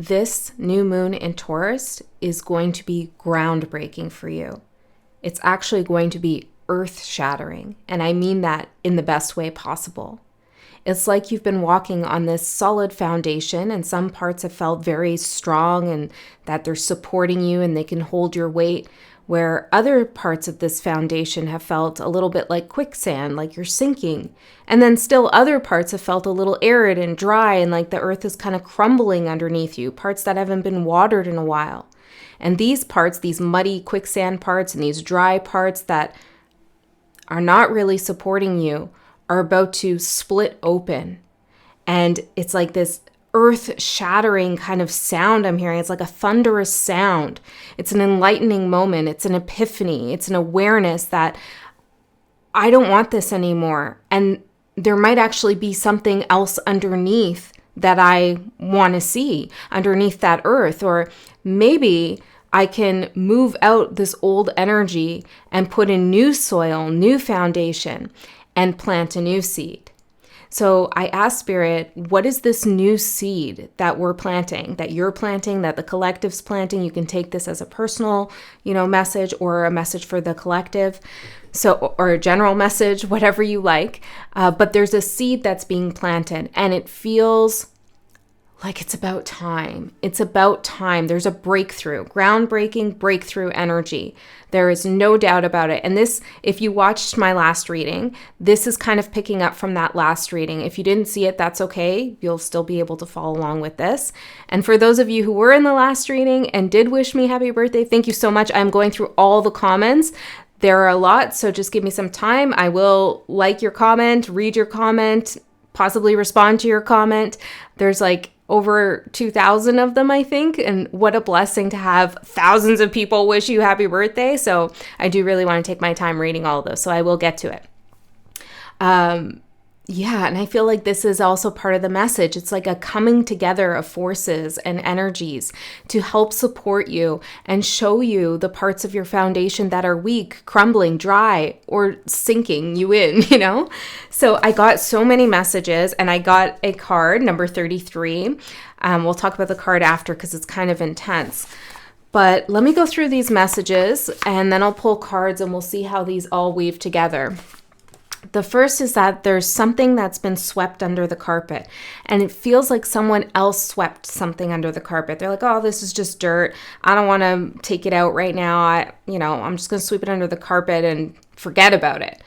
this new moon in Taurus is going to be groundbreaking for you. It's actually going to be earth-shattering, and I mean that in the best way possible. It's like you've been walking on this solid foundation, and some parts have felt very strong and that they're supporting you and they can hold your weight, where other parts of this foundation have felt a little bit like quicksand, like you're sinking. And then still other parts have felt a little arid and dry and like the earth is kind of crumbling underneath you, parts that haven't been watered in a while. And these parts, these muddy quicksand parts and these dry parts that are not really supporting you, are about to split open. And it's like this earth-shattering kind of sound I'm hearing. It's like a thunderous sound. It's an enlightening moment. It's an epiphany. It's an awareness that I don't want this anymore. And there might actually be something else underneath that I want to see, underneath that earth. Or maybe I can move out this old energy and put in new soil, new foundation, and plant a new seed. So I asked Spirit, what is this new seed that we're planting, that you're planting, that the collective's planting? You can take this as a personal, message or a message for the collective. So, or a general message, whatever you like. But there's a seed that's being planted and it feels like it's about time. It's about time. There's a breakthrough, groundbreaking breakthrough energy. There is no doubt about it. And this, if you watched my last reading, this is kind of picking up from that last reading. If you didn't see it, that's okay. You'll still be able to follow along with this. And for those of you who were in the last reading and did wish me happy birthday, thank you so much. I'm going through all the comments. There are a lot, so just give me some time. I will like your comment, read your comment, possibly respond to your comment. There's like over 2,000 of them, I think. And what a blessing to have thousands of people wish you happy birthday. So I do really want to take my time reading all of those. So I will get to it. And I feel like this is also part of the message. It's like a coming together of forces and energies to help support you and show you the parts of your foundation that are weak, crumbling, dry, or sinking you in, So I got so many messages and I got a card, number 33. We'll talk about the card after because it's kind of intense. But let me go through these messages and then I'll pull cards and we'll see how these all weave together. The first is that there's something that's been swept under the carpet and it feels like someone else swept something under the carpet. They're like, oh, this is just dirt. I don't want to take it out right now. I'm just going to sweep it under the carpet and forget about it.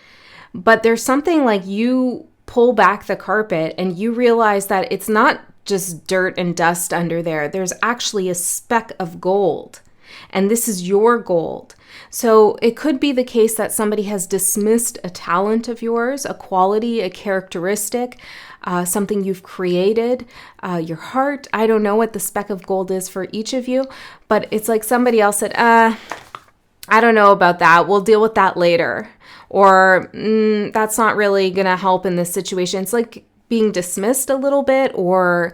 But there's something like you pull back the carpet and you realize that it's not just dirt and dust under there. There's actually a speck of gold. And this is your gold. So it could be the case that somebody has dismissed a talent of yours, a quality, a characteristic, something you've created, your heart. I don't know what the speck of gold is for each of you, but it's like somebody else said, I don't know about that. We'll deal with that later. Or that's not really going to help in this situation. It's like being dismissed a little bit, or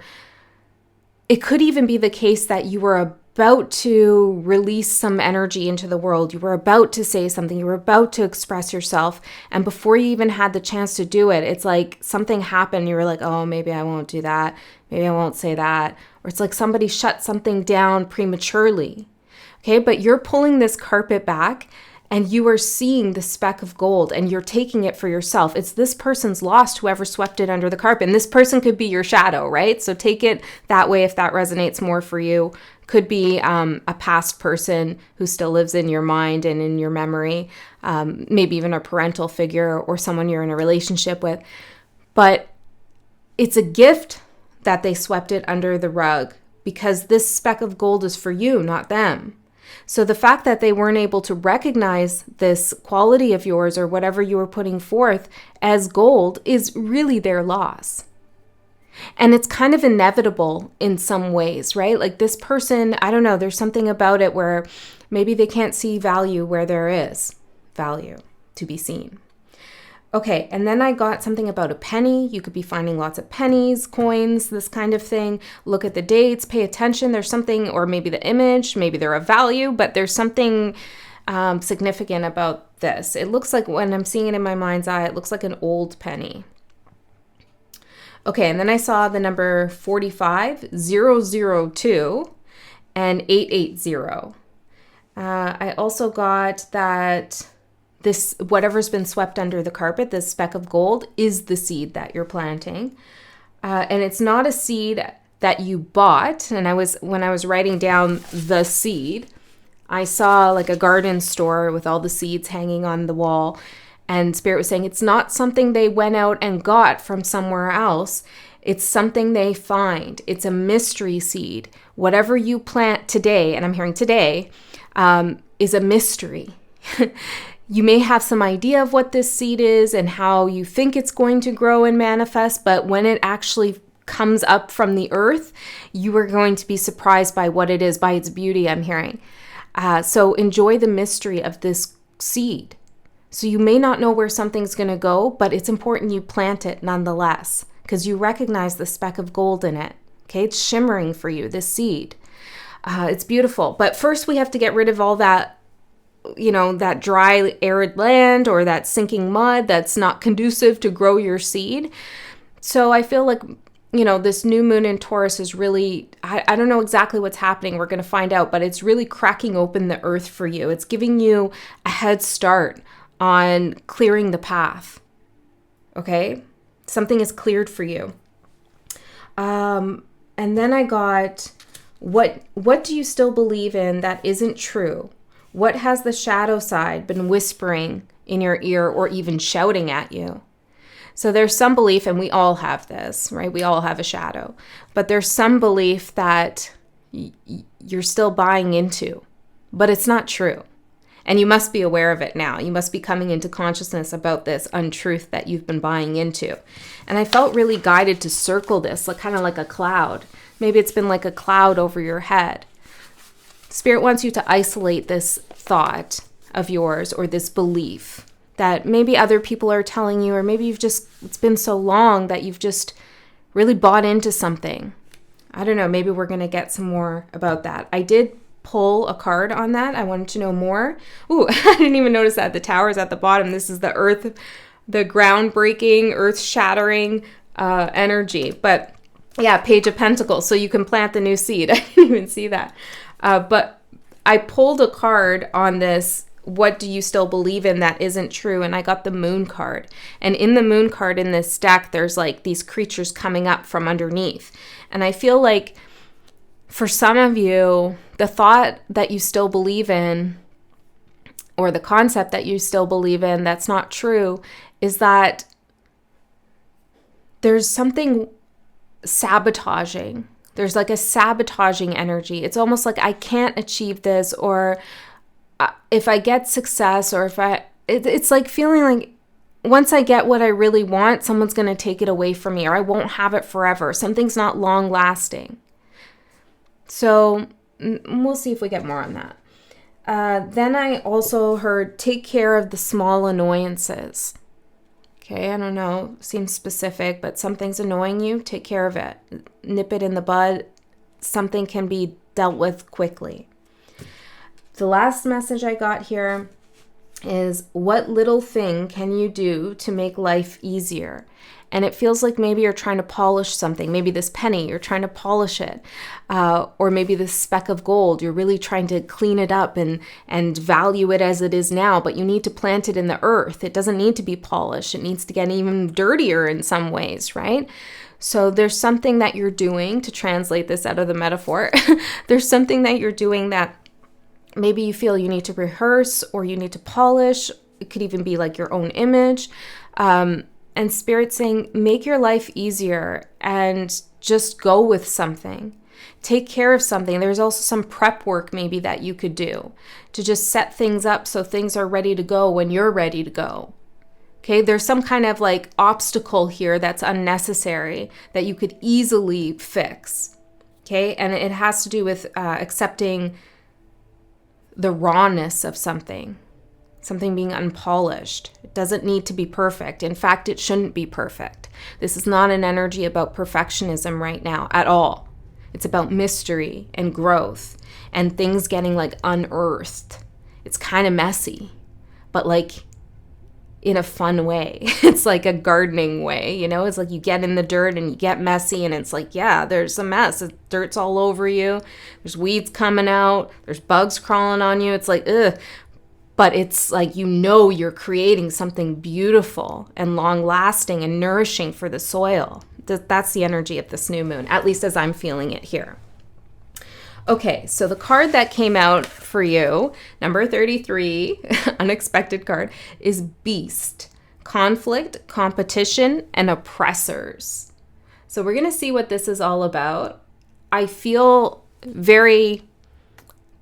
it could even be the case that you were about to release some energy into the world. You were about to say something. You were about to express yourself. And before you even had the chance to do it, it's like something happened. You were like, oh, maybe I won't do that. Maybe I won't say that. Or it's like somebody shut something down prematurely. Okay, but you're pulling this carpet back and you are seeing the speck of gold and you're taking it for yourself. It's this person's lost, whoever swept it under the carpet. And this person could be your shadow, right? So take it that way if that resonates more for you. Could be a past person who still lives in your mind and in your memory, maybe even a parental figure or someone you're in a relationship with. But it's a gift that they swept it under the rug because this speck of gold is for you, not them. So the fact that they weren't able to recognize this quality of yours or whatever you were putting forth as gold is really their loss. And it's kind of inevitable in some ways, right? Like this person, I don't know, there's something about it where maybe they can't see value where there is value to be seen. Okay, and then I got something about a penny. You could be finding lots of pennies, coins, this kind of thing. Look at the dates, pay attention. There's something, or maybe the image, maybe they're of value, but there's something significant about this. It looks like, when I'm seeing it in my mind's eye, it looks like an old penny. Okay, and then I saw the number 45002 and 880. I also got that this, whatever's been swept under the carpet, this speck of gold, is the seed that you're planting. And it's not a seed that you bought. And when I was writing down the seed, I saw like a garden store with all the seeds hanging on the wall. And Spirit was saying it's not something they went out and got from somewhere else. It's something they find. It's a mystery seed. Whatever you plant today, and I'm hearing today, is a mystery. You may have some idea of what this seed is and how you think it's going to grow and manifest, but when it actually comes up from the earth, you are going to be surprised by what it is, by its beauty, I'm hearing. So enjoy the mystery of this seed. So you may not know where something's going to go, but it's important you plant it nonetheless, because you recognize the speck of gold in it. Okay, it's shimmering for you, this seed. It's beautiful. But first we have to get rid of all that, that dry, arid land or that sinking mud that's not conducive to grow your seed. So I feel like, this new moon in Taurus is really, I don't know exactly what's happening. We're going to find out, but it's really cracking open the earth for you. It's giving you a head start on clearing the path. Okay? Something is cleared for you. And then I got, what do you still believe in that isn't true? What has the shadow side been whispering in your ear or even shouting at you? So there's some belief, and we all have this, right? We all have a shadow. But there's some belief that you're still buying into, but it's not true. And you must be aware of it now. You must be coming into consciousness about this untruth that you've been buying into. And I felt really guided to circle this, kind of like a cloud. Maybe it's been like a cloud over your head. Spirit wants you to isolate this thought of yours or this belief that maybe other people are telling you, or maybe it's been so long that you've just really bought into something. I don't know, maybe we're going to get some more about that. I did pull a card on that. I wanted to know more. Ooh, I didn't even notice that. The tower is at the bottom. This is the earth, the ground-breaking, earth-shattering energy. But yeah, Page of Pentacles. So you can plant the new seed. I didn't even see that. But I pulled a card on this. What do you still believe in that isn't true? And I got the moon card. And in the moon card in this deck, there's like these creatures coming up from underneath. And I feel like for some of you, the thought that you still believe in, or the concept that you still believe in that's not true, is that there's something sabotaging. There's like a sabotaging energy. It's almost like I can't achieve this, or if I get success, or it's like feeling like once I get what I really want, someone's going to take it away from me, or I won't have it forever. Something's not long lasting. So we'll see if we get more on that. Then I also heard take care of the small annoyances. Okay, I don't know, seems specific, but something's annoying you, take care of it. Nip it in the bud. Something can be dealt with quickly. The last message I got here is, what little thing can you do to make life easier? And it feels like maybe you're trying to polish something. Maybe this penny, you're trying to polish it. Or maybe this speck of gold, you're really trying to clean it up and value it as it is now, but you need to plant it in the earth. It doesn't need to be polished. It needs to get even dirtier in some ways, right? So there's something that you're doing, to translate this out of the metaphor, there's something that you're doing that maybe you feel you need to rehearse or you need to polish. It could even be like your own image. And Spirit saying, make your life easier and just go with something. Take care of something. There's also some prep work maybe that you could do to just set things up so things are ready to go when you're ready to go. Okay, there's some kind of like obstacle here that's unnecessary that you could easily fix. Okay, and it has to do with accepting the rawness of something being unpolished. It doesn't need to be perfect. In fact, it shouldn't be perfect. This is not an energy about perfectionism right now at all. It's about mystery and growth and things getting like unearthed. It's kind of messy, but like in a fun way. It's like a gardening way, you know? It's like you get in the dirt and you get messy, and it's like, yeah, there's a mess. Dirt's all over you. There's weeds coming out. There's bugs crawling on you. It's like, ugh. But it's like, you know, you're creating something beautiful and long-lasting and nourishing for the soil. That's the energy of this new moon, at least as I'm feeling it here. Okay, so the card that came out for you, number 33, unexpected card, is Beast. Conflict, competition, and oppressors. So we're going to see what this is all about. I feel very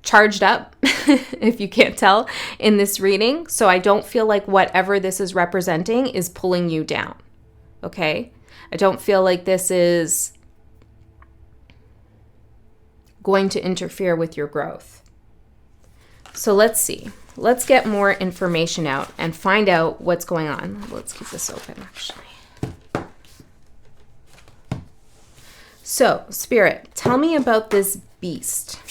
charged up, if you can't tell, in this reading. So I don't feel like whatever this is representing is pulling you down. Okay? I don't feel like this is going to interfere with your growth. So let's see. Let's get more information out and find out what's going on. Let's keep this open, actually. So, Spirit, tell me about this beast.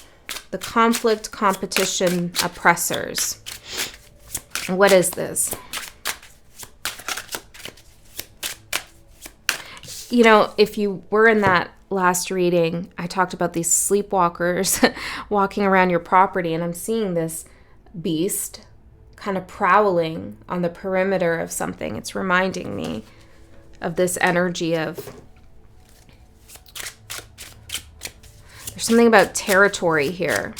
The conflict, competition, oppressors. What is this? You know, if you were in that last reading, I talked about these sleepwalkers walking around your property, and I'm seeing this beast kind of prowling on the perimeter of something. It's reminding me of this energy of, there's something about territory here.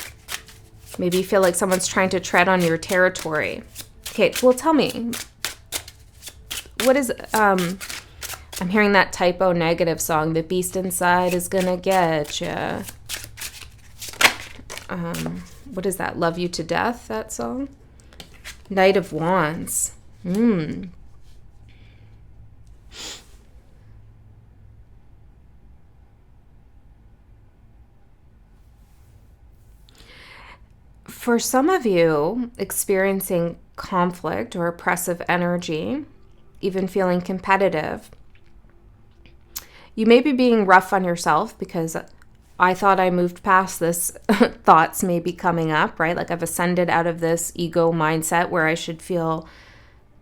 Maybe you feel like someone's trying to tread on your territory. Okay, well, tell me, what is, I'm hearing that Typo Negative song, The Beast Inside is Gonna Get Ya. What is that, Love You to Death, that song? Knight of Wands. For some of you, experiencing conflict or oppressive energy, even feeling competitive, you may be being rough on yourself because I thought I moved past this. Thoughts may be coming up, right? Like I've ascended out of this ego mindset where I should feel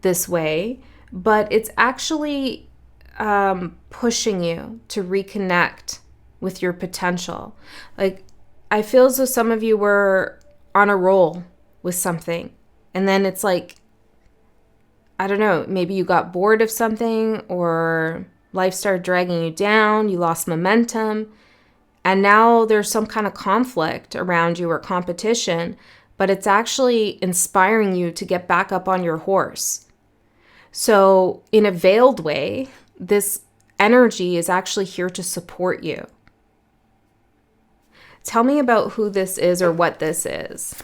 this way. But it's actually pushing you to reconnect with your potential. Like I feel as though some of you were on a roll with something. And then it's like, I don't know, maybe you got bored of something or life started dragging you down, you lost momentum, and now there's some kind of conflict around you or competition, but it's actually inspiring you to get back up on your horse. So in a veiled way, this energy is actually here to support you. Tell me about who this is or what this is,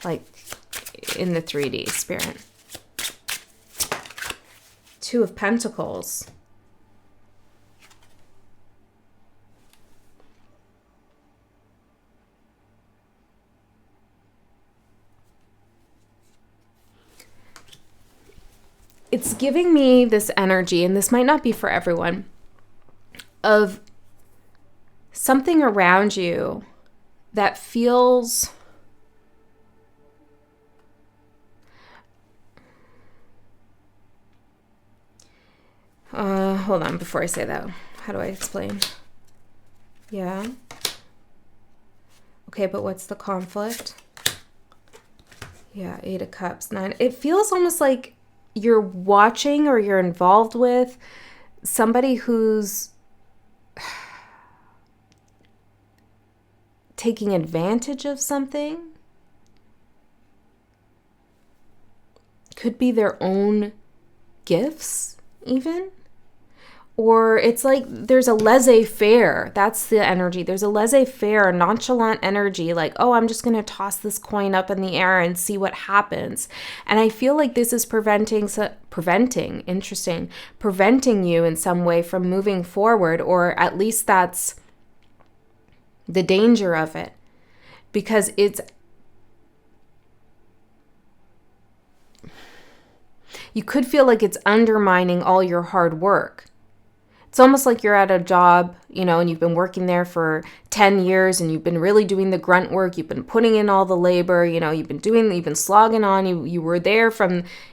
like in the 3D, Spirit. Two of Pentacles. It's giving me this energy, and this might not be for everyone, of something around you that feels hold on before I say that. How do I explain? Yeah. Okay, but what's the conflict? Yeah, 8 of Cups, 9. It feels almost like you're watching or you're involved with somebody who's taking advantage of something. Could be their own gifts, even. Or it's like there's a laissez-faire. That's the energy. There's a laissez-faire, nonchalant energy. Like, oh, I'm just going to toss this coin up in the air and see what happens. And I feel like this is preventing you in some way from moving forward, or at least that's the danger of it. Because you could feel like it's undermining all your hard work. It's almost like you're at a job, and you've been working there for 10 years and you've been really doing the grunt work. You've been putting in all the labor, you've been slogging on. You were there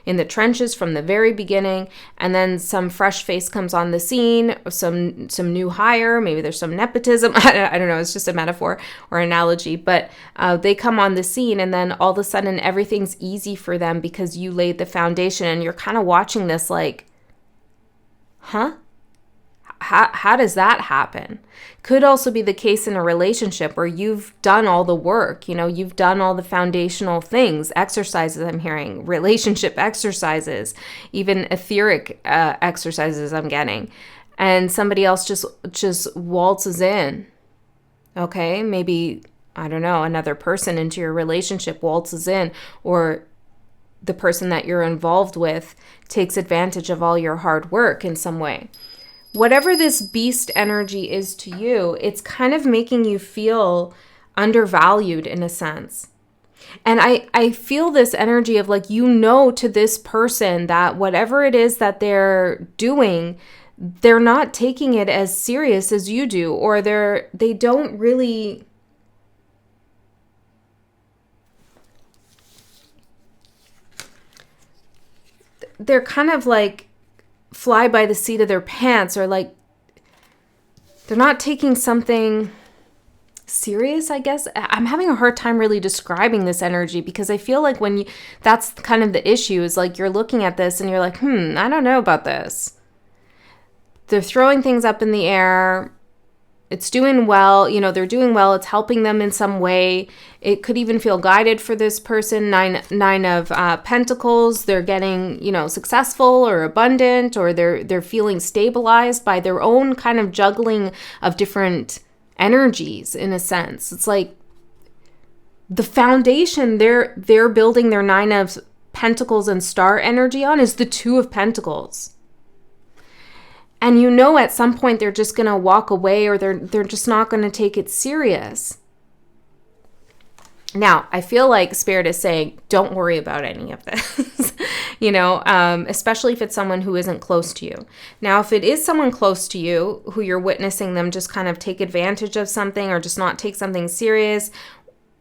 in the trenches from the very beginning. And then some fresh face comes on the scene, some new hire, maybe there's some nepotism. I don't know. It's just a metaphor or analogy, but they come on the scene and then all of a sudden everything's easy for them because you laid the foundation, and you're kind of watching this like, huh? How does that happen? Could also be the case in a relationship where you've done all the work, you've done all the foundational things, exercises I'm hearing, relationship exercises, even etheric exercises I'm getting, and somebody else just waltzes in, okay? Maybe, I don't know, another person into your relationship waltzes in, or the person that you're involved with takes advantage of all your hard work in some way. Whatever this beast energy is to you, it's kind of making you feel undervalued in a sense. And I feel this energy of like, to this person that whatever it is that they're doing, they're not taking it as serious as you do, or they don't really... They're kind of like fly by the seat of their pants, or like they're not taking something serious, I guess. I'm having a hard time really describing this energy because I feel like that's kind of the issue, is like you're looking at this and you're like, I don't know about this. They're throwing things up in the air. It's doing well, they're doing well. It's helping them in some way. It could even feel guided for this person. Nine of Pentacles. They're getting, successful or abundant, or they're feeling stabilized by their own kind of juggling of different energies in a sense. It's like the foundation they're building their Nine of Pentacles and Star energy on is the Two of Pentacles. And at some point they're just going to walk away, or they're just not going to take it serious. Now, I feel like Spirit is saying, don't worry about any of this, especially if it's someone who isn't close to you. Now, if it is someone close to you who you're witnessing them just kind of take advantage of something or just not take something serious,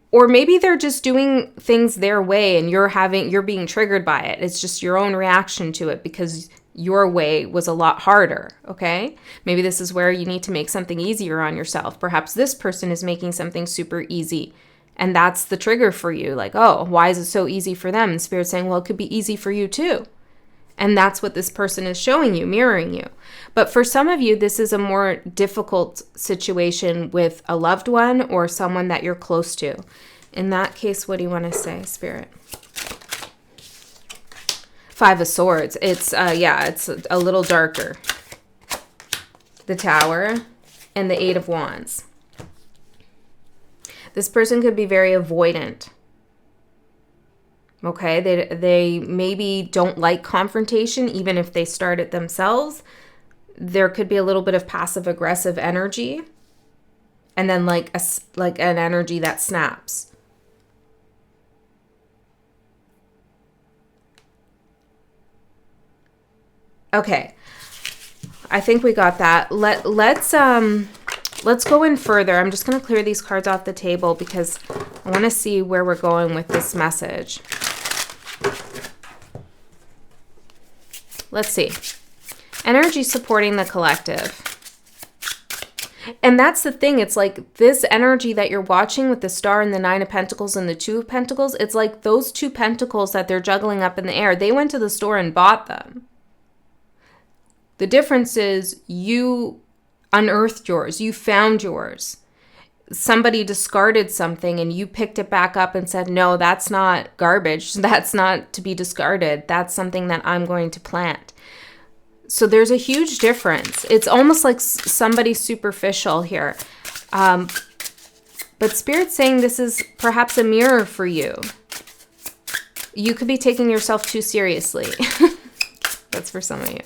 or maybe they're just doing things their way and you're being triggered by it. It's just your own reaction to it because your way was a lot harder, okay? Maybe this is where you need to make something easier on yourself. Perhaps this person is making something super easy, and that's the trigger for you. Like, oh, why is it so easy for them? And Spirit's saying, well, it could be easy for you too. And that's what this person is showing you, mirroring you. But for some of you, this is a more difficult situation with a loved one or someone that you're close to. In that case, what do you want to say, Spirit? Five of Swords. It's a little darker. The Tower and the Eight of Wands. This person could be very avoidant. Okay, they maybe don't like confrontation, even if they start it themselves. There could be a little bit of passive aggressive energy, and then like an energy that snaps. Okay, I think we got that. Let's go in further. I'm just going to clear these cards off the table because I want to see where we're going with this message. Let's see. Energy supporting the collective. And that's the thing. It's like this energy that you're watching with the Star and the Nine of Pentacles and the Two of Pentacles. It's like those two pentacles that they're juggling up in the air. They went to the store and bought them. The difference is you unearthed yours. You found yours. Somebody discarded something and you picked it back up and said, no, that's not garbage. That's not to be discarded. That's something that I'm going to plant. So there's a huge difference. It's almost like somebody superficial here. But Spirit's saying this is perhaps a mirror for you. You could be taking yourself too seriously. That's for some of you.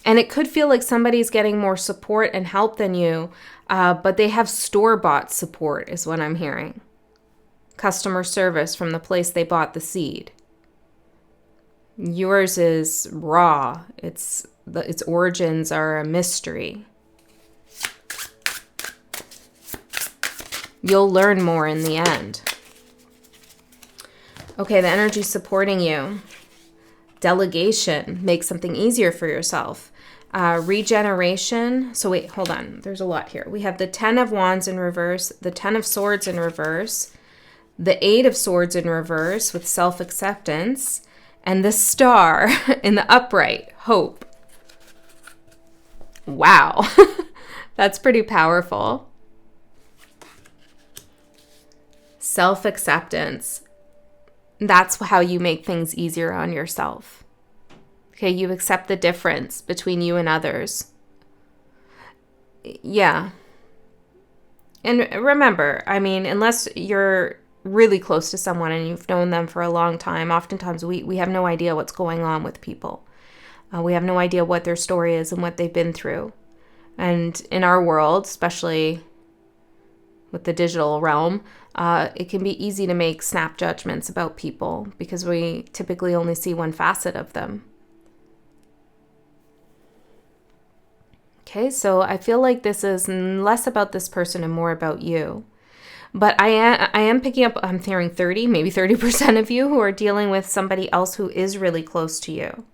And it could feel like somebody's getting more support and help than you, but they have store-bought support is what I'm hearing. Customer service from the place they bought the seed. Yours is raw. Its origins are a mystery. You'll learn more in the end. Okay, the energy supporting you. Delegation. Make something easier for yourself. Regeneration. So wait, hold on. There's a lot here. We have the 10 of Wands in reverse, the 10 of Swords in reverse, the 8 of Swords in reverse with self-acceptance, and the Star in the upright, hope. Wow. That's pretty powerful. Self-acceptance. That's how you make things easier on yourself. Okay, you accept the difference between you and others. Yeah. And remember, I mean, unless you're really close to someone and you've known them for a long time, oftentimes we have no idea what's going on with people. We have no idea what their story is and what they've been through. And in our world, especially with the digital realm, it can be easy to make snap judgments about people because we typically only see one facet of them. Okay, so I feel like this is less about this person and more about you. But I am picking up, I'm hearing 30, maybe 30% of you who are dealing with somebody else who is really close to you.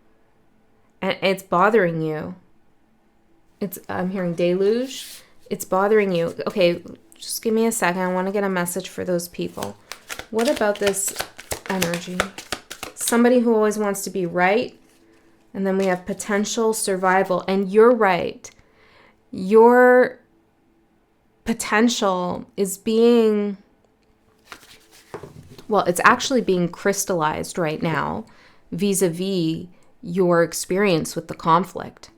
And it's bothering you. I'm hearing deluge. It's bothering you. Okay, just give me a second. I want to get a message for those people. What about this energy? Somebody who always wants to be right. And then we have potential survival. And you're right. Your potential is being, well, it's actually being crystallized right now vis-a-vis your experience with the conflict.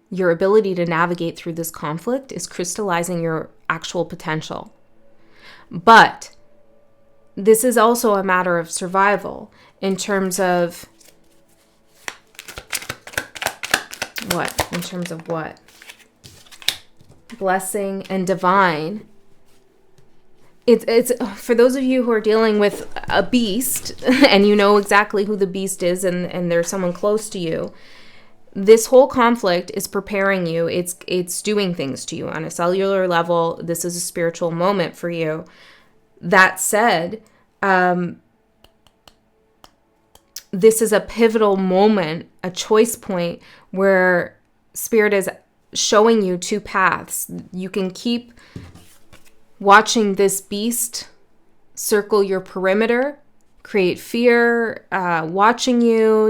Your ability to navigate through this conflict is crystallizing your actual potential. But this is also a matter of survival in terms of what? In terms of what? Blessing and divine. It's for those of you who are dealing with a beast and you know exactly who the beast is and there's someone close to you. This whole conflict is preparing you. It's doing things to you on a cellular level. This is a spiritual moment for you. That said, this is a pivotal moment, a choice point where Spirit is showing you two paths. You can keep watching this beast circle your perimeter, create fear, watching you,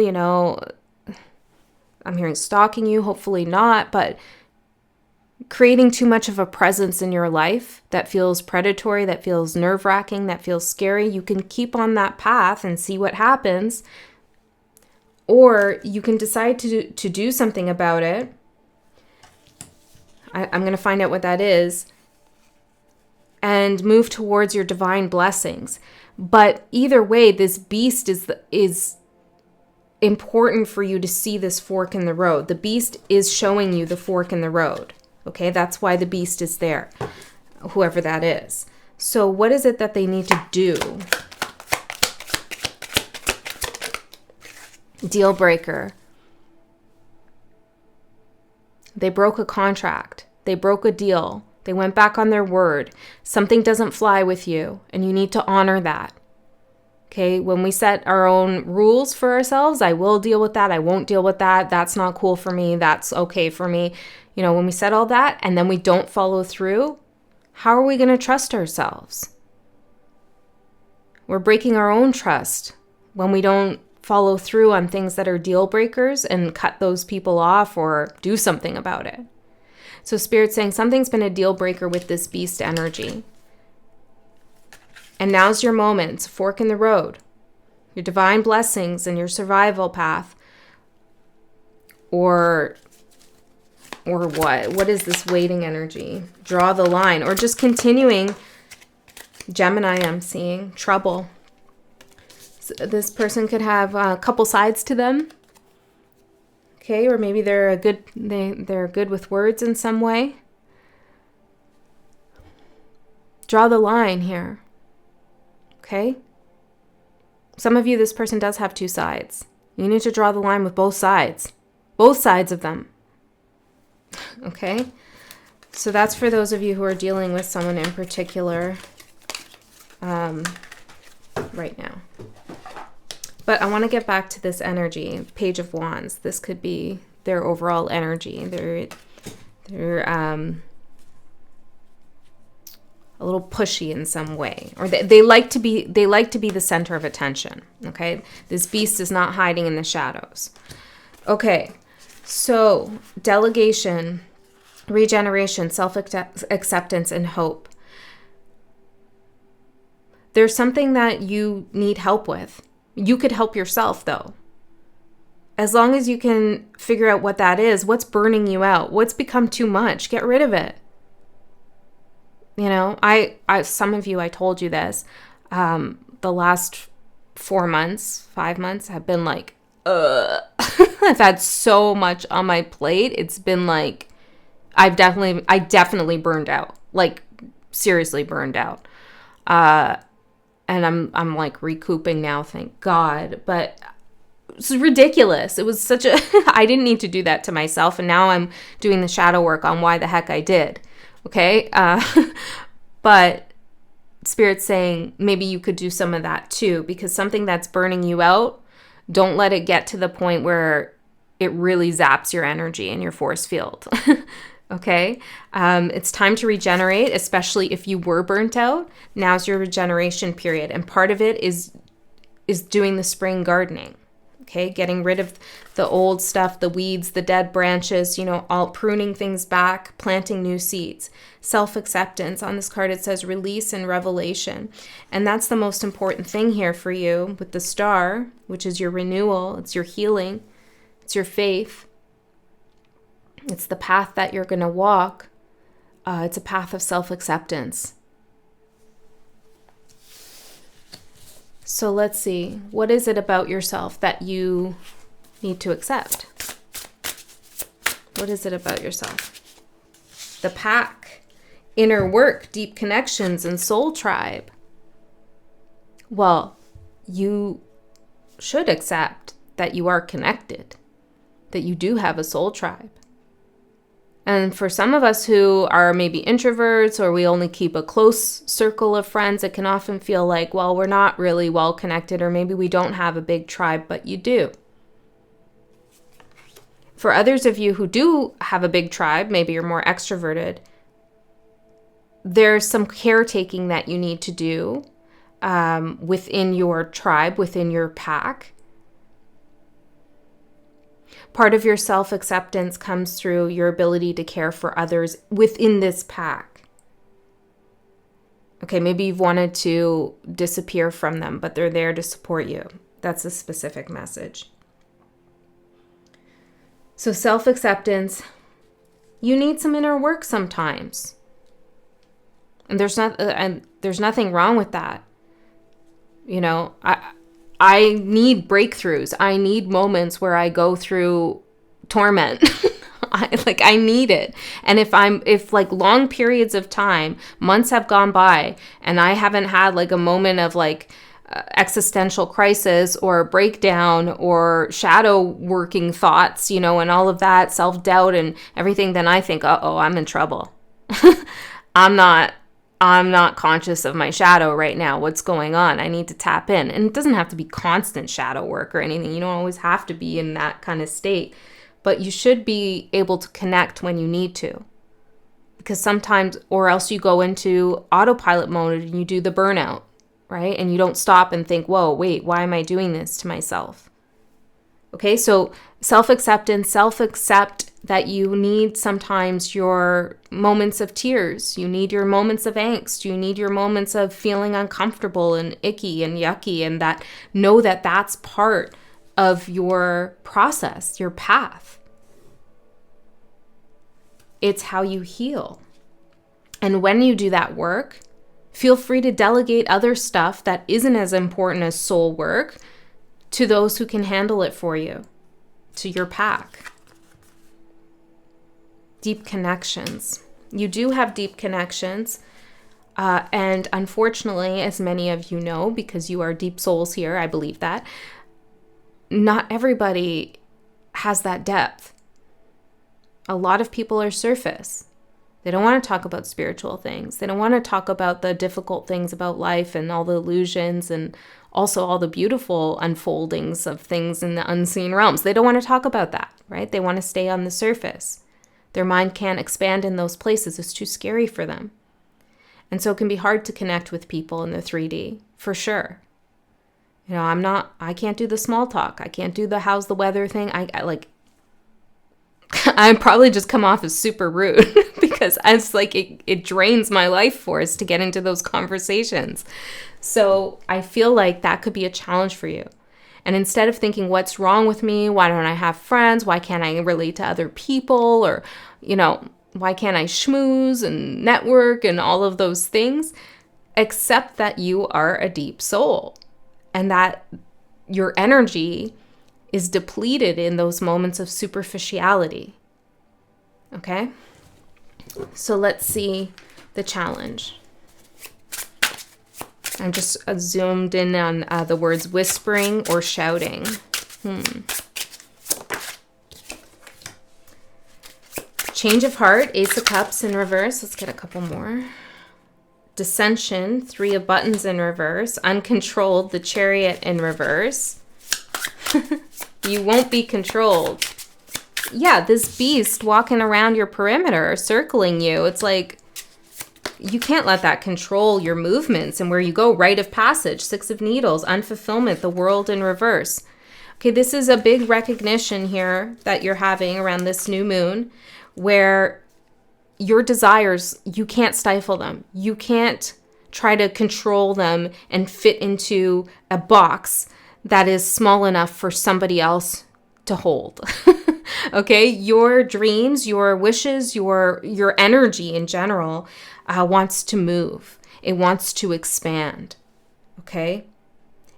I'm hearing stalking you, hopefully not, but creating too much of a presence in your life that feels predatory, that feels nerve-wracking, that feels scary. You can keep on that path and see what happens, or you can decide to do something about it. I'm going to find out what that is and move towards your divine blessings. But either way, this beast is important for you to see this fork in the road. The beast is showing you the fork in the road. Okay, that's why the beast is there, whoever that is. So what is it that they need to do? Deal breaker. They broke a contract. They broke a deal. They went back on their word. Something doesn't fly with you, and you need to honor that. Okay, when we set our own rules for ourselves, I will deal with that. I won't deal with that. That's not cool for me. That's okay for me. When we set all that and then we don't follow through, how are we going to trust ourselves? We're breaking our own trust when we don't follow through on things that are deal breakers and cut those people off or do something about it. So Spirit's saying something's been a deal breaker with this beast energy. And now's your moment. It's a fork in the road. Your divine blessings and your survival path. Or what? What is this waiting energy? Draw the line. Or just continuing. Gemini, I'm seeing. Trouble. So this person could have a couple sides to them. Okay, or maybe they're good with words in some way. Draw the line here. Okay? Some of you, this person does have two sides. You need to draw the line with both sides of them. Okay? So that's for those of you who are dealing with someone in particular right now. But I want to get back to this energy, Page of Wands. This could be their overall energy. They're a little pushy in some way, or they like to be the center of attention. Okay, this beast is not hiding in the shadows. Okay, so delegation, regeneration, self-acceptance, and hope. There's something that you need help with. You could help yourself, though. As long as you can figure out what that is, what's burning you out, what's become too much, get rid of it. You know, I some of you, I told you this, the last 5 months have been like, I've had so much on my plate. It's been like, I definitely burned out, like seriously burned out. And I'm like recouping now, thank God. But it's ridiculous. It was such a, I didn't need to do that to myself. And now I'm doing the shadow work on why the heck I did. Okay. But Spirit's saying maybe you could do some of that too, because something that's burning you out, don't let it get to the point where it really zaps your energy and your force field. Okay. It's time to regenerate, especially if you were burnt out. Now's your regeneration period. And part of it is doing the spring gardening. Okay. Getting rid of the old stuff, the weeds, the dead branches, you know, all pruning things back, planting new seeds. Self-acceptance. On this card, it says release and revelation. And that's the most important thing here for you with the star, which is your renewal. It's your healing. It's your faith. It's the path that you're going to walk. It's a path of self-acceptance. So let's see. What is it about yourself that you need to accept? What is it about yourself? The pack, inner work, deep connections, and soul tribe. Well, you should accept that you are connected, that you do have a soul tribe. And for some of us who are maybe introverts, or we only keep a close circle of friends, it can often feel like, well, we're not really well connected, or maybe we don't have a big tribe, but you do. For others of you who do have a big tribe, maybe you're more extroverted, there's some caretaking that you need to do within your tribe, within your pack. Part of your self-acceptance comes through your ability to care for others within this pack. Okay, maybe you've wanted to disappear from them, but they're there to support you. That's a specific message. So self-acceptance, you need some inner work sometimes. And there's nothing wrong with that. You know, I need breakthroughs. I need moments where I go through torment. I need it. And if like long periods of time, months have gone by and I haven't had like a moment of like existential crisis or breakdown or shadow working thoughts, you know, and all of that self-doubt and everything, then I think, uh-oh, I'm in trouble. I'm not conscious of my shadow right now. What's going on? I need to tap in. And it doesn't have to be constant shadow work or anything. You don't always have to be in that kind of state. But you should be able to connect when you need to. Because sometimes, or else you go into autopilot mode and you do the burnout, right? And you don't stop and think, whoa, wait, why am I doing this to myself? Okay, so self-acceptance, self-accept that you need sometimes your moments of tears. You need your moments of angst. You need your moments of feeling uncomfortable and icky and yucky, and that know that that's part of your process, your path. It's how you heal. And when you do that work, feel free to delegate other stuff that isn't as important as soul work to those who can handle it for you, to your pack. Deep connections. You do have deep connections. And unfortunately, as many of you know, because you are deep souls here, I believe that, not everybody has that depth. A lot of people are surface. They don't want to talk about spiritual things. They don't want to talk about the difficult things about life and all the illusions and also all the beautiful unfoldings of things in the unseen realms. They don't want to talk about that, right? They want to stay on the surface. Their mind can't expand in those places. It's too scary for them. And so it can be hard to connect with people in the 3D, for sure. You know, I can't do the small talk. I can't do the how's the weather thing. I probably just come off as super rude because it's like it drains my life force to get into those conversations. So I feel like that could be a challenge for you. And instead of thinking, what's wrong with me? Why don't I have friends? Why can't I relate to other people? Or, you know, why can't I schmooze and network and all of those things? Accept that you are a deep soul and that your energy is depleted in those moments of superficiality. Okay? So let's see the challenge. I'm just zoomed in on the words whispering or shouting. Change of heart, Ace of Cups in reverse. Let's get a couple more. Dissension, 3 of buttons in reverse. Uncontrolled, the Chariot in reverse. You won't be controlled. Yeah, this beast walking around your perimeter, circling you. It's like, you can't let that control your movements and where you go. Rite of passage, 6 of needles, unfulfillment, the world in reverse. Okay, this is a big recognition here that you're having around this new moon where your desires, you can't stifle them. You can't try to control them and fit into a box that is small enough for somebody else to hold. Okay, your dreams, your wishes, your energy in general wants to move. It wants to expand. Okay,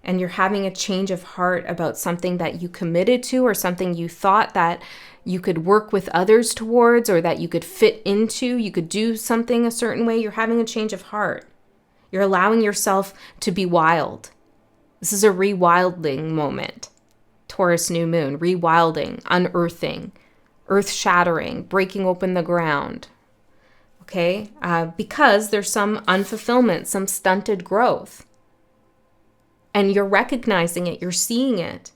and you're having a change of heart about something that you committed to or something you thought that you could work with others towards or that you could fit into. You could do something a certain way. You're having a change of heart. You're allowing yourself to be wild. This is a rewilding moment. Taurus new moon, rewilding, unearthing, earth-shattering, breaking open the ground. Okay? Because there's some unfulfillment, some stunted growth. And you're recognizing it, you're seeing it.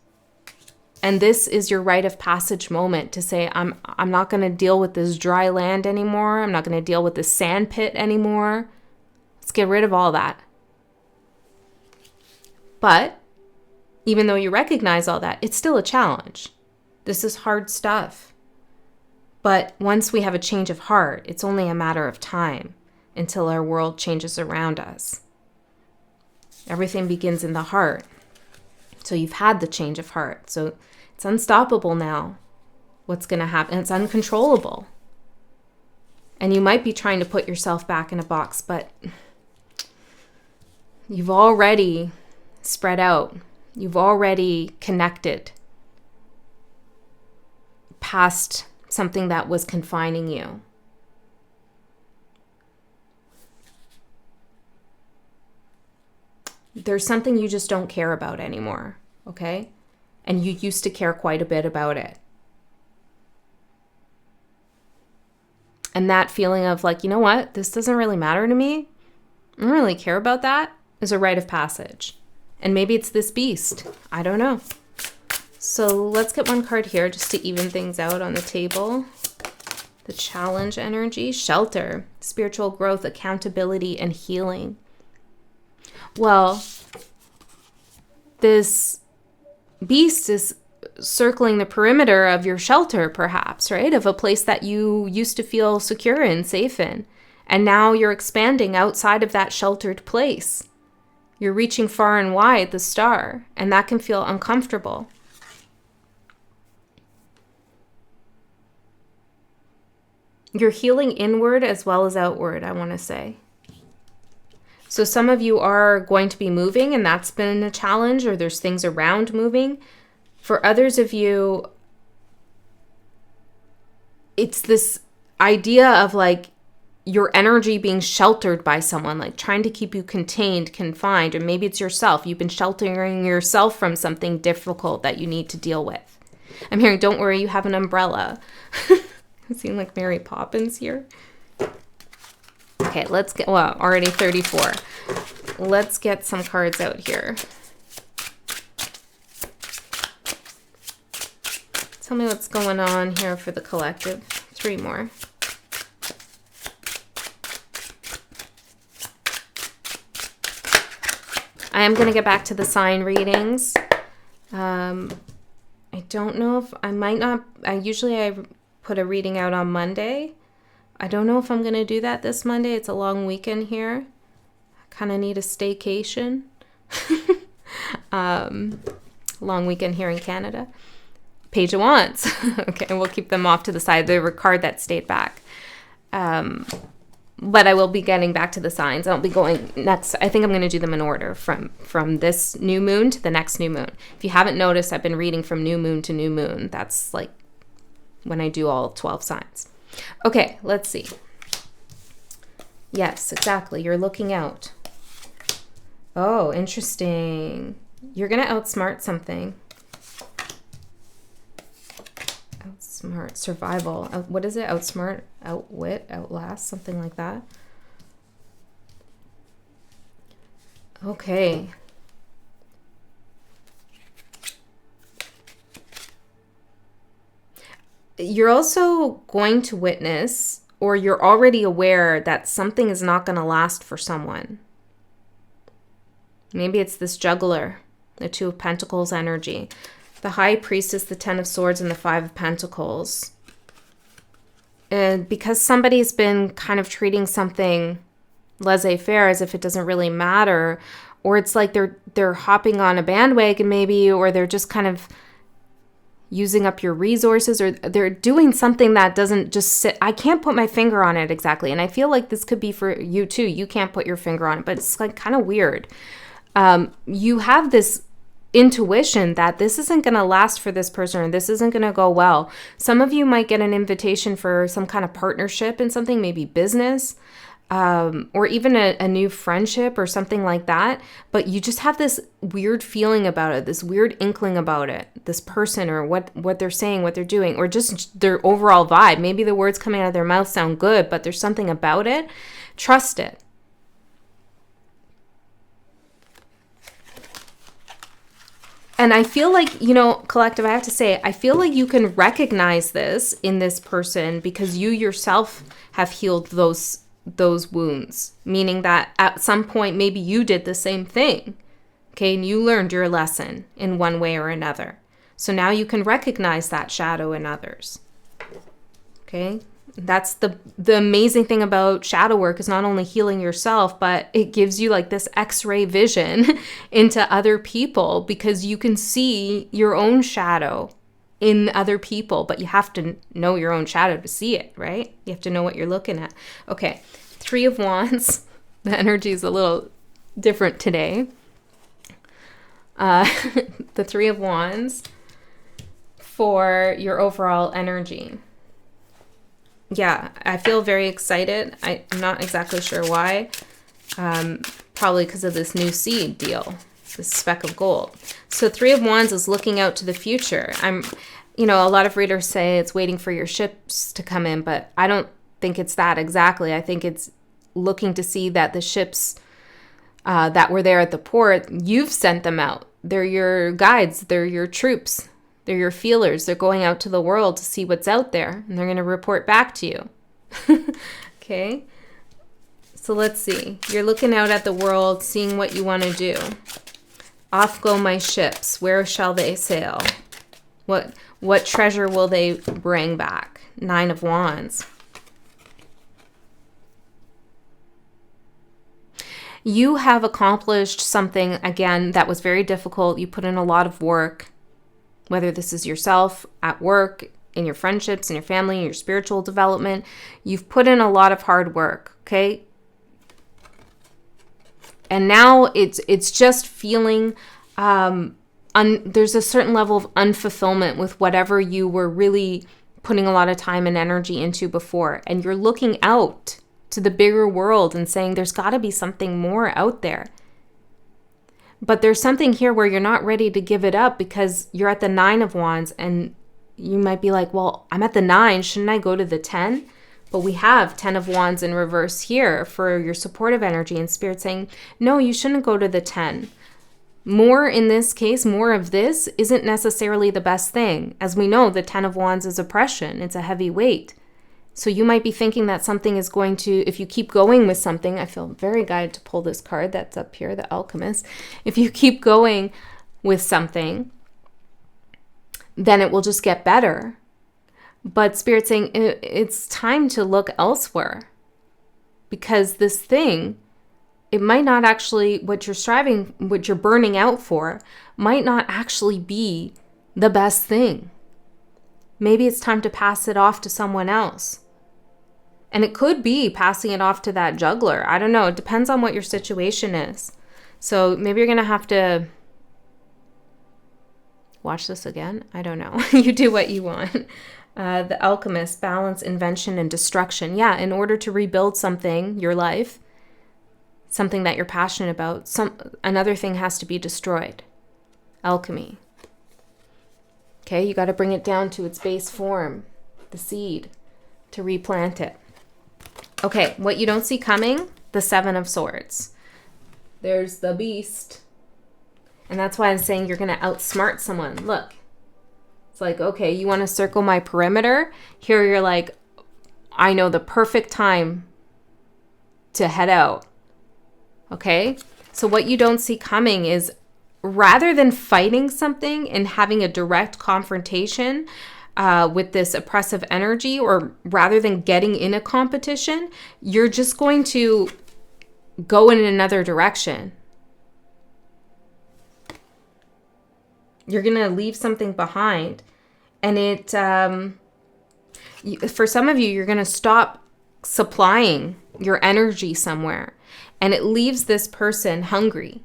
And this is your rite of passage moment to say, I'm not going to deal with this dry land anymore. I'm not going to deal with this sand pit anymore. Let's get rid of all that. But even though you recognize all that, it's still a challenge. This is hard stuff. But once we have a change of heart, it's only a matter of time until our world changes around us. Everything begins in the heart. So you've had the change of heart. So it's unstoppable now. What's going to happen? It's uncontrollable. And you might be trying to put yourself back in a box, but you've already spread out. You've already connected past something that was confining you. There's something you just don't care about anymore, okay? And you used to care quite a bit about it. And that feeling of like, you know what? This doesn't really matter to me. I don't really care about that is a rite of passage. And maybe it's this beast. I don't know. So let's get one card here just to even things out on the table. The challenge energy, shelter, spiritual growth, accountability, and healing. Well, this beast is circling the perimeter of your shelter, perhaps, right? Of a place that you used to feel secure and safe in. And now you're expanding outside of that sheltered place. You're reaching far and wide, the star, and that can feel uncomfortable. You're healing inward as well as outward, I want to say. So some of you are going to be moving, and that's been a challenge, or there's things around moving. For others of you, it's this idea of like, your energy being sheltered by someone, like trying to keep you contained, confined, or maybe it's yourself. You've been sheltering yourself from something difficult that you need to deal with. I'm hearing, don't worry, you have an umbrella. I seem like Mary Poppins here. Okay, let's get, well, already 34. Let's get some cards out here. Tell me what's going on here for the collective. 3 more. I am going to get back to the sign readings. I don't know if I might not. I put a reading out on Monday. I don't know if I'm going to do that this Monday. It's a long weekend here. I kind of need a staycation. Long weekend here in Canada. Page of Wands. Okay, we'll keep them off to the side. They were card that stayed back. But I will be getting back to the signs. I'll be going next. I think I'm going to do them in order from this new moon to the next new moon. If you haven't noticed, I've been reading from new moon to new moon. That's like when I do all 12 signs. Okay, let's see. Yes, exactly. You're looking out. Oh, interesting. You're going to outsmart something. Outsmart, survival. What is it? Outsmart, outwit, outlast, something like that. Okay. You're also going to witness, or you're already aware that something is not going to last for someone. Maybe it's this juggler, the 2 of Pentacles energy. The High Priestess, the 10 of Swords, and the 5 of Pentacles. And because somebody's been kind of treating something laissez-faire as if it doesn't really matter, or it's like they're hopping on a bandwagon maybe, or they're just kind of using up your resources, or they're doing something that doesn't just sit. I can't put my finger on it exactly. And I feel like this could be for you too. You can't put your finger on it, but it's like kind of weird. You have this intuition that this isn't going to last for this person, or this isn't going to go well. Some of you might get an invitation for some kind of partnership in something, maybe business, or even a new friendship or something like that. But you just have this weird feeling about it, this weird inkling about it, this person, or what they're saying, what they're doing, or just their overall vibe. Maybe the words coming out of their mouth sound good, but there's something about it. Trust it. And I feel like, collective, I have to say, I feel like you can recognize this in this person because you yourself have healed those wounds, meaning that at some point, maybe you did the same thing. Okay. And you learned your lesson in one way or another. So now you can recognize that shadow in others. Okay. That's the amazing thing about shadow work, is not only healing yourself, but it gives you like this X-ray vision into other people, because you can see your own shadow in other people, but you have to know your own shadow to see it, right? You have to know what you're looking at. Okay. 3 of Wands. The energy is a little different today. The 3 of Wands for your overall energy. Yeah, I feel very excited. I'm not exactly sure why. Probably because of this new seed deal, this speck of gold. So 3 of Wands is looking out to the future. A lot of readers say it's waiting for your ships to come in, but I don't think it's that exactly. I think it's looking to see that the ships that were there at the port, you've sent them out. They're your guides. They're your troops. They're your feelers. They're going out to the world to see what's out there, and they're going to report back to you. Okay. So let's see. You're looking out at the world, seeing what you want to do. Off go my ships. Where shall they sail? What treasure will they bring back? 9 of Wands. You have accomplished something, again, that was very difficult. You put in a lot of work, whether this is yourself, at work, in your friendships, in your family, in your spiritual development. You've put in a lot of hard work, okay? And now it's just feeling, there's a certain level of unfulfillment with whatever you were really putting a lot of time and energy into before. And you're looking out to the bigger world and saying there's got to be something more out there. But there's something here where you're not ready to give it up because you're at the 9 of Wands and you might be like, well, I'm at the 9. Shouldn't I go to the 10? But we have 10 of Wands in reverse here for your supportive energy, and Spirit saying, no, you shouldn't go to the 10. More in this case, more of this isn't necessarily the best thing. As we know, the 10 of Wands is oppression. It's a heavy weight. So you might be thinking that something is going to, if you keep going with something, I feel very guided to pull this card that's up here, the Alchemist. If you keep going with something, then it will just get better. But Spirit's saying it's time to look elsewhere, because this thing, it might not actually, what you're burning out for, might not actually be the best thing. Maybe it's time to pass it off to someone else. And it could be passing it off to that juggler. I don't know. It depends on what your situation is. So maybe you're going to have to watch this again. I don't know. You do what you want. The Alchemist, balance, invention, and destruction. Yeah, in order to rebuild something, your life, something that you're passionate about, another thing has to be destroyed. Alchemy. Okay, you got to bring it down to its base form, the seed, to replant it. Okay, what you don't see coming, the 7 of Swords. There's the beast. And that's why I'm saying you're going to outsmart someone. Look. It's like, okay, you want to circle my perimeter? Here you're like, I know the perfect time to head out. Okay? So what you don't see coming is, rather than fighting something and having a direct confrontation with this oppressive energy, or rather than getting in a competition, you're just going to go in another direction. You're going to leave something behind. And it, for some of you, you're going to stop supplying your energy somewhere. And it leaves this person hungry.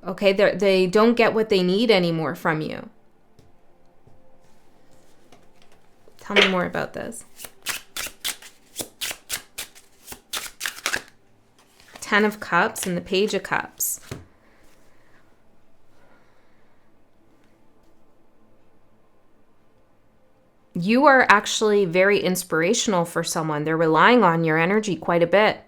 Okay, they don't get what they need anymore from you. Tell me more about this. 10 of Cups and the Page of Cups. You are actually very inspirational for someone. They're relying on your energy quite a bit.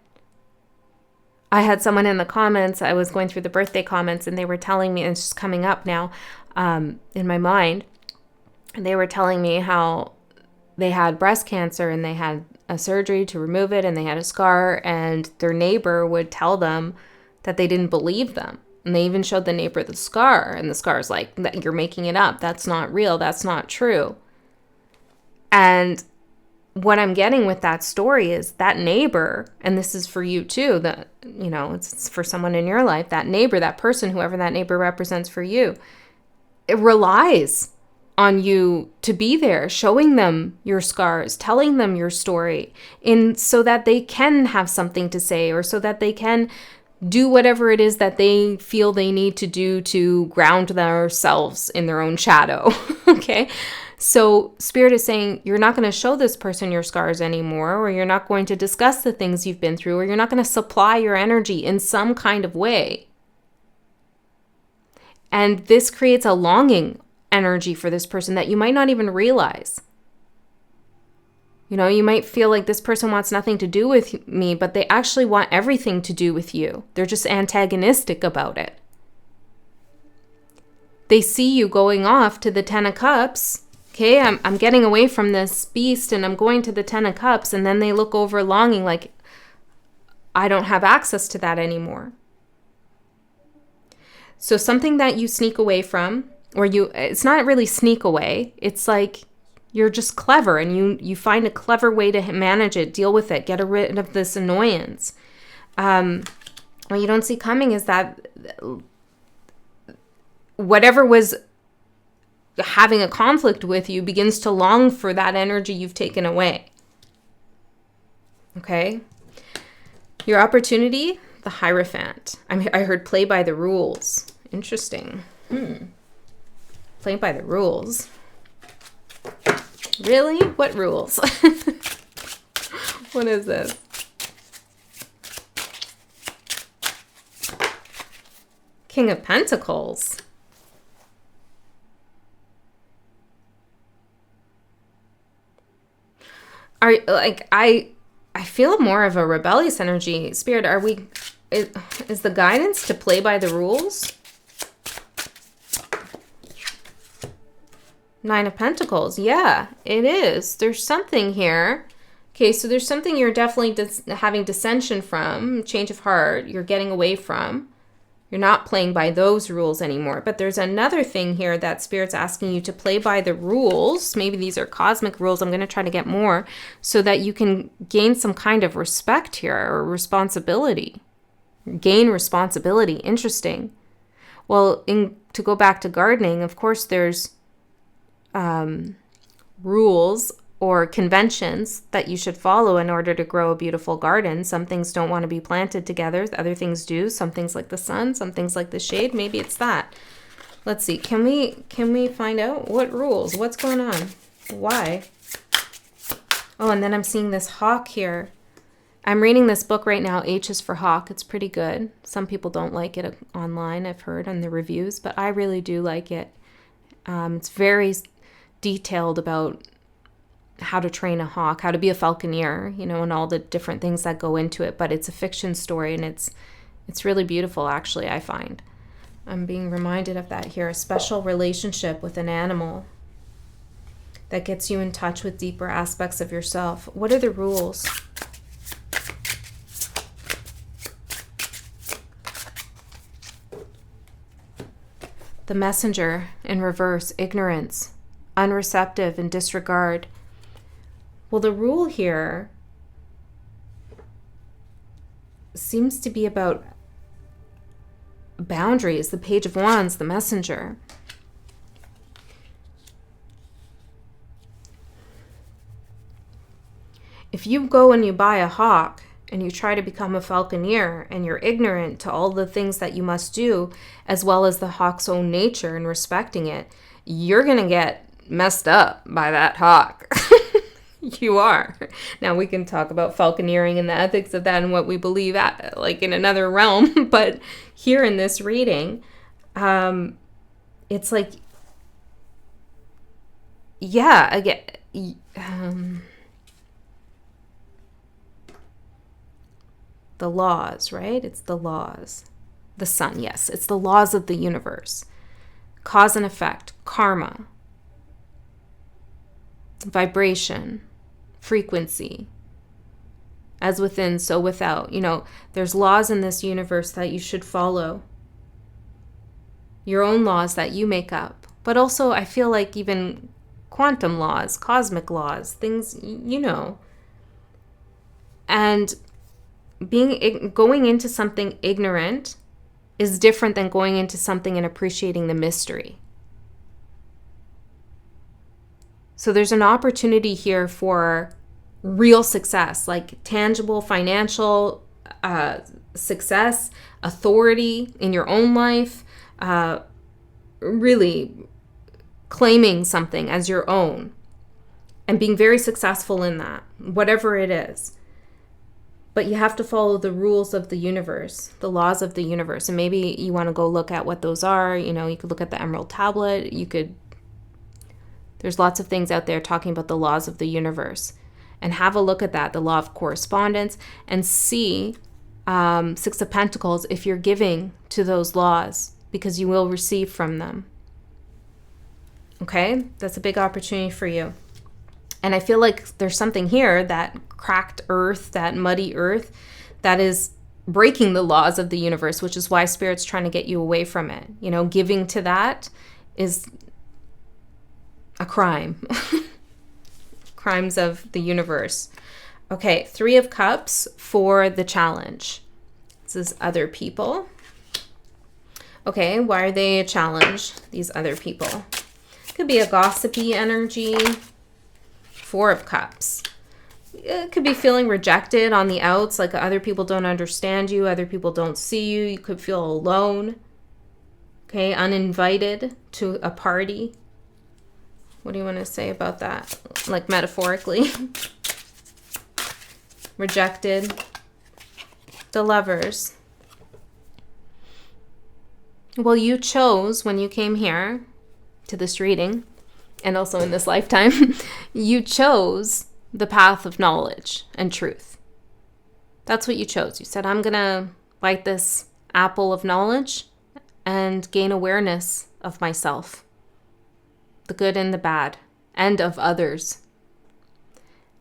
I had someone in the comments, I was going through the birthday comments, and they were telling me, and it's just coming up now in my mind, and they were telling me how they had breast cancer and they had a surgery to remove it and they had a scar, and their neighbor would tell them that they didn't believe them. And they even showed the neighbor the scar, and the scar's like, you're making it up. That's not real. That's not true. And what I'm getting with that story is that neighbor, and this is for you too, that, you know, it's for someone in your life, that neighbor, that person, whoever that neighbor represents for you, it relies on you to be there, showing them your scars, telling them your story, so that they can have something to say, or so that they can do whatever it is that they feel they need to do to ground themselves in their own shadow. Okay? So Spirit is saying you're not going to show this person your scars anymore, or you're not going to discuss the things you've been through, or you're not going to supply your energy in some kind of way. And this creates a longing energy for this person that you might not even realize. You know, you might feel like this person wants nothing to do with me, but they actually want everything to do with you. They're just antagonistic about it. They see you going off to the 10 of Cups. Okay, I'm getting away from this beast and I'm going to the 10 of Cups. And then they look over longing like, I don't have access to that anymore. So something that you sneak away from, or it's not really sneak away. It's like you're just clever and you find a clever way to manage it, deal with it, get rid of this annoyance. What you don't see coming is that whatever was having a conflict with you begins to long for that energy you've taken away. Okay? Your opportunity, the Hierophant. I heard play by the rules. Interesting. Play by the rules. Really? What rules? What is this? King of Pentacles. I feel more of a rebellious energy. Spirit, is the guidance to play by the rules? Nine of Pentacles. Yeah, it is. There's something here. Okay, so there's something you're definitely having dissension from, change of heart, you're getting away from. You're not playing by those rules anymore. But there's another thing here that Spirit's asking you to play by the rules. Maybe these are cosmic rules. I'm going to try to get more so that you can gain some kind of respect here or responsibility. Gain responsibility. Interesting. Well, to go back to gardening, of course, there's rules or conventions that you should follow in order to grow a beautiful garden. Some things don't want to be planted together. Other things do. Some things like the sun, some things like the shade. Maybe it's that. Let's see. Can we find out what rules? What's going on? Why? Oh, and then I'm seeing this hawk here. I'm reading this book right now. H is for hawk. It's pretty good. Some people don't like it online, I've heard on the reviews, but I really do like it. It's very detailed about how to train a hawk, how to be a falconeer, you know, and all the different things that go into it. But it's a fiction story, and it's really beautiful, actually, I find. I'm being reminded of that here. A special relationship with an animal that gets you in touch with deeper aspects of yourself. What are the rules? The Messenger in reverse, ignorance, unreceptive, and disregard. Well, the rule here seems to be about boundaries. The Page of Wands, the Messenger. If you go and you buy a hawk and you try to become a falconeer and you're ignorant to all the things that you must do, as well as the hawk's own nature and respecting it, you're going to get messed up by that hawk. You are. Now we can talk about falconeering and the ethics of that and what we believe at, like in another realm. But here in this reading, it's like, yeah, again, the laws, right? It's the laws. The sun, yes. It's the laws of the universe. Cause and effect, karma, vibration, frequency. As within, so without. You know, there's laws in this universe that you should follow. Your own laws that you make up. But also, I feel like even quantum laws, cosmic laws, things, you know. And going into something ignorant is different than going into something and appreciating the mystery. So there's an opportunity here for real success, like tangible financial success, authority in your own life, really claiming something as your own and being very successful in that, whatever it is. But you have to follow the rules of the universe, the laws of the universe. And maybe you want to go look at what those are. You know, you could look at the Emerald Tablet. There's lots of things out there talking about the laws of the universe. And have a look at that, the law of correspondence, and see Six of Pentacles if you're giving to those laws, because you will receive from them. Okay? That's a big opportunity for you. And I feel like there's something here, that cracked earth, that muddy earth, that is breaking the laws of the universe, which is why Spirit's trying to get you away from it. You know, giving to that is a crime. Crimes of the universe. Okay, Three of Cups for the challenge. This is other people. Okay, why are they a challenge, these other people? Could be a gossipy energy. Four of Cups. It could be feeling rejected on the outs, like other people don't understand you, other people don't see you. You could feel alone. Okay, uninvited to a party. What do you want to say about that? Like metaphorically. Rejected. The Lovers. Well, you chose when you came here to this reading, and also in this lifetime, you chose the path of knowledge and truth. That's what you chose. You said, I'm going to bite this apple of knowledge and gain awareness of myself, the good and the bad, and of others.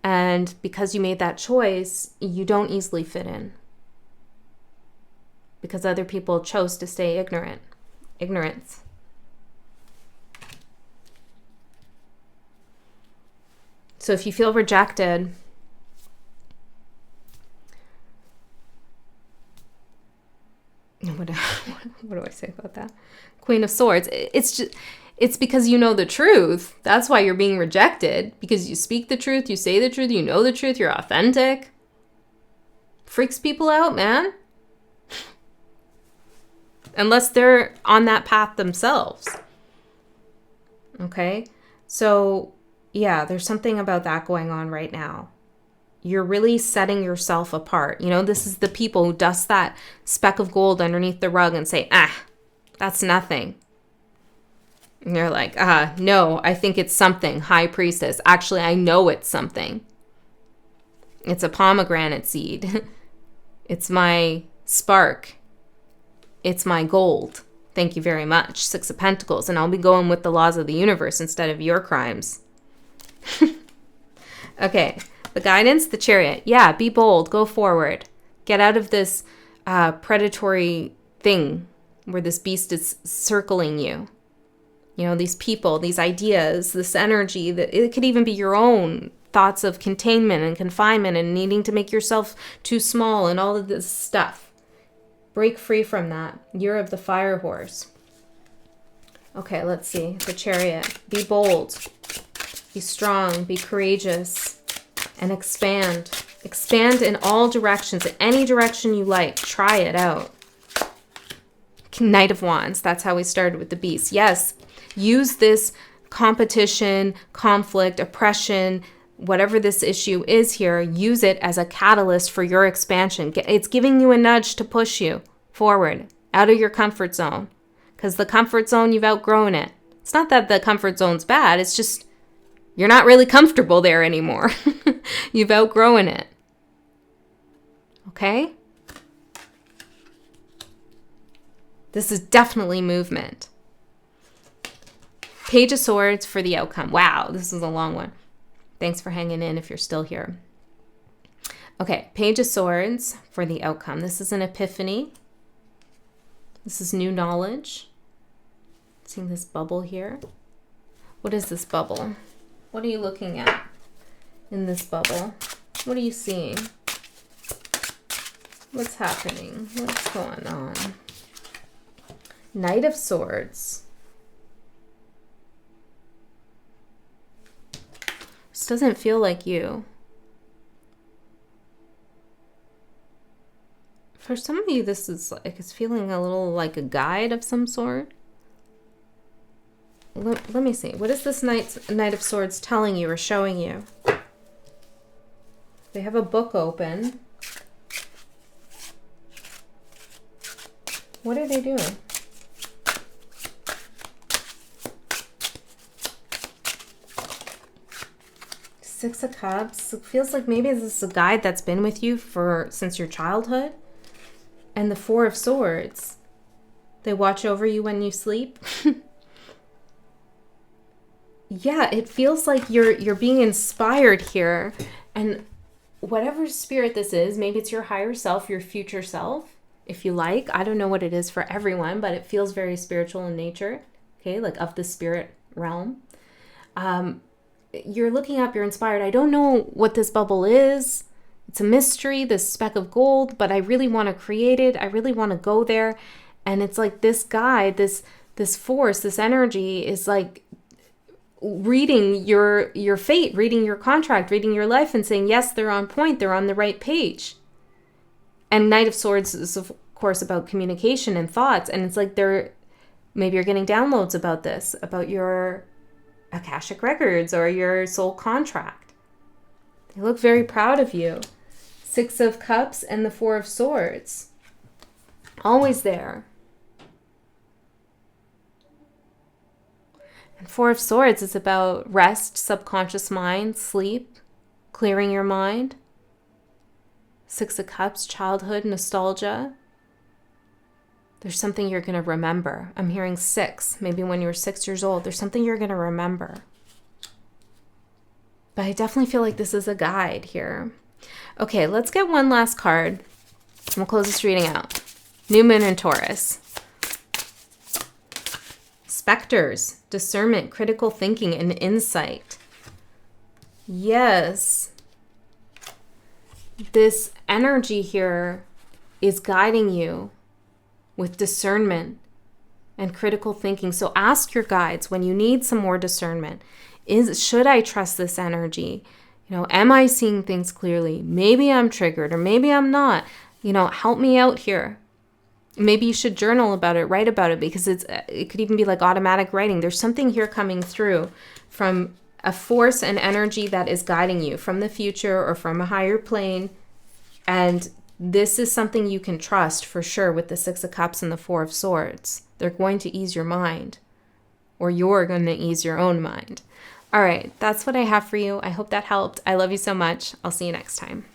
And because you made that choice, you don't easily fit in. Because other people chose to stay ignorance. So if you feel rejected, what do I say about that? Queen of Swords. It's because you know the truth. That's why you're being rejected. Because you speak the truth, you say the truth, you know the truth, you're authentic. Freaks people out, man. Unless they're on that path themselves. Okay? So, yeah, there's something about that going on right now. You're really setting yourself apart. You know, this is the people who dust that speck of gold underneath the rug and say, that's nothing. And you're like, no, I think it's something, High Priestess. Actually, I know it's something. It's a pomegranate seed. It's my spark. It's my gold. Thank you very much. 6 of Pentacles. And I'll be going with the laws of the universe instead of your crimes. Okay. The guidance, the Chariot. Yeah, be bold. Go forward. Get out of this predatory thing where this beast is circling you. You know, these people, these ideas, this energy. That it could even be your own thoughts of containment and confinement and needing to make yourself too small and all of this stuff. Break free from that. Year of the Fire Horse. Okay, let's see. The Chariot. Be bold. Be strong. Be courageous. And expand. Expand in all directions. In any direction you like. Try it out. Knight of Wands. That's how we started with the beast. Yes. Use this competition, conflict, oppression, whatever this issue is here, use it as a catalyst for your expansion. It's giving you a nudge to push you forward, out of your comfort zone. Because the comfort zone, you've outgrown it. It's not that the comfort zone's bad. It's just you're not really comfortable there anymore. You've outgrown it. Okay? This is definitely movement. Page of Swords for the outcome. Wow, this is a long one. Thanks for hanging in if you're still here. Okay, Page of Swords for the outcome. This is an epiphany. This is new knowledge. Seeing this bubble here. What is this bubble? What are you looking at in this bubble? What are you seeing? What's happening? What's going on? Knight of Swords. This doesn't feel like you. For some of you, this is like, it's feeling a little like a guide of some sort. Let me see. What is this Knight of Swords telling you or showing you? They have a book open. What are they doing? Six of Cups. It feels like maybe this is a guide that's been with you since your childhood. And the Four of Swords. They watch over you when you sleep. Yeah, it feels like you're being inspired here. And whatever spirit this is, maybe it's your higher self, your future self, if you like. I don't know what it is for everyone, but it feels very spiritual in nature. Okay, like of the spirit realm. You're looking up, you're inspired. I don't know what this bubble is. It's a mystery, this speck of gold, but I really want to create it. I really want to go there. And it's like this guide, this force, this energy is like reading your fate, reading your contract, reading your life and saying, yes, they're on point. They're on the right page. And Knight of Swords is, of course, about communication and thoughts. And it's like maybe you're getting downloads about this, about your Akashic records or your soul contract. They look very proud of you. Six of Cups and the Four of Swords. Always there. Four of Swords is about rest, subconscious mind, sleep, clearing your mind. Six of Cups, childhood, nostalgia. There's something you're going to remember. I'm hearing 6. Maybe when you were 6 years old, there's something you're going to remember. But I definitely feel like this is a guide here. Okay, let's get one last card. We'll close this reading out. New Moon in Taurus. Specters, discernment, critical thinking, and insight. Yes. This energy here is guiding you with discernment and critical thinking. So ask your guides when you need some more discernment. Should I trust this energy? Am I seeing things clearly? Maybe I'm triggered or maybe I'm not. Help me out here. Maybe you should journal about it, write about it, because it could even be like automatic writing. There's something here coming through from a force and energy that is guiding you from the future or from a higher plane. And this is something you can trust for sure with the 6 of Cups and the 4 of Swords. They're going to ease your mind, or you're going to ease your own mind. All right, that's what I have for you. I hope that helped. I love you so much. I'll see you next time.